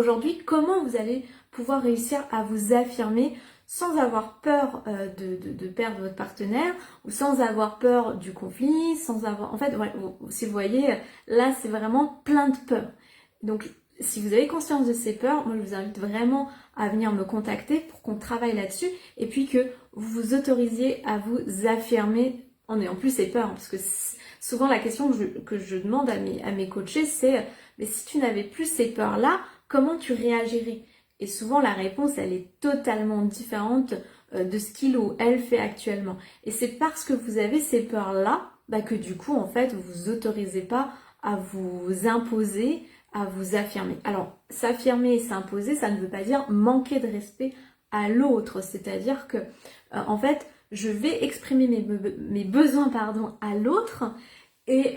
Aujourd'hui, comment vous allez pouvoir réussir à vous affirmer sans avoir peur de perdre votre partenaire ou sans avoir peur du conflit, sans avoir... En fait, ouais, si vous voyez, là, c'est vraiment plein de peurs. Donc, si vous avez conscience de ces peurs, moi, je vous invite vraiment à venir me contacter pour qu'on travaille là-dessus et puis que vous vous autorisiez à vous affirmer en ayant plus ces peurs. Parce que souvent, la question que je demande à mes coachés, c'est mais si tu n'avais plus ces peurs-là, comment tu réagirais? Et souvent, la réponse, elle est totalement différente de ce qu'il ou elle fait actuellement. Et c'est parce que vous avez ces peurs-là que du coup, en fait, vous vous autorisez pas à vous imposer, à vous affirmer. Alors, s'affirmer et s'imposer, ça ne veut pas dire manquer de respect à l'autre. C'est-à-dire que, en fait, je vais exprimer mes besoins à l'autre. Et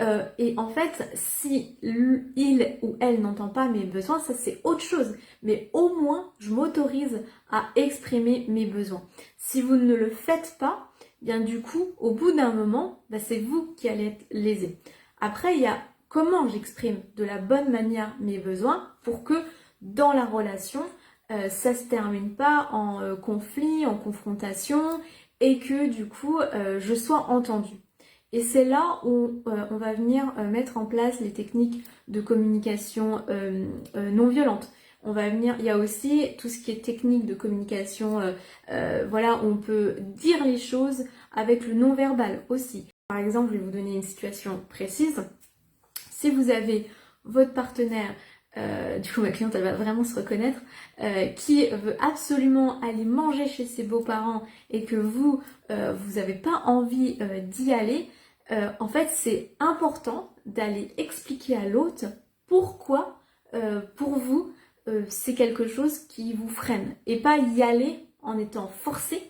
en fait, si il ou elle n'entend pas mes besoins, ça c'est autre chose. Mais au moins, je m'autorise à exprimer mes besoins. Si vous ne le faites pas, bien du coup, au bout d'un moment, c'est vous qui allez être lésé. Après, il y a comment j'exprime de la bonne manière mes besoins pour que dans la relation, ça se termine pas en conflit, en confrontation et que du coup, je sois entendue. Et c'est là où on va venir mettre en place les techniques de communication non violente. On va venir, il y a aussi tout ce qui est technique de communication, voilà, où on peut dire les choses avec le non-verbal aussi. Par exemple, je vais vous donner une situation précise. Si vous avez votre partenaire, du coup ma cliente elle va vraiment se reconnaître, qui veut absolument aller manger chez ses beaux-parents et que vous n'avez pas envie d'y aller, en fait, c'est important d'aller expliquer à l'autre pourquoi, pour vous, c'est quelque chose qui vous freine. Et pas y aller en étant forcé,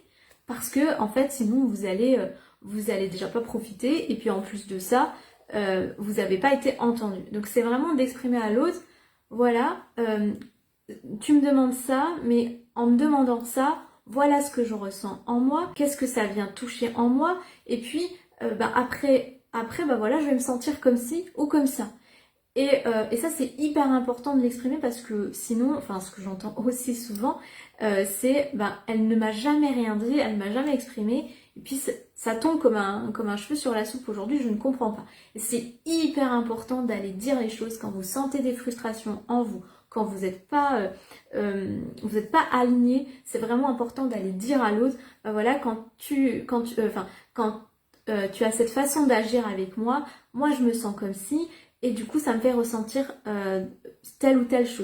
parce que, en fait, sinon, vous allez déjà pas profiter. Et puis, en plus de ça, vous n'avez pas été entendu. Donc, c'est vraiment d'exprimer à l'autre, voilà, tu me demandes ça, mais en me demandant ça, voilà ce que je ressens en moi, qu'est-ce que ça vient toucher en moi, et puis après, voilà, je vais me sentir comme ci ou comme ça. Et ça, c'est hyper important de l'exprimer parce que sinon, enfin, ce que j'entends aussi souvent, c'est elle ne m'a jamais rien dit, elle ne m'a jamais exprimé, et puis ça tombe comme un cheveu sur la soupe aujourd'hui, je ne comprends pas. Et c'est hyper important d'aller dire les choses quand vous sentez des frustrations en vous, quand vous n'êtes pas, aligné, c'est vraiment important d'aller dire à l'autre, voilà, quand tu as cette façon d'agir avec moi je me sens comme si, et du coup ça me fait ressentir telle ou telle chose.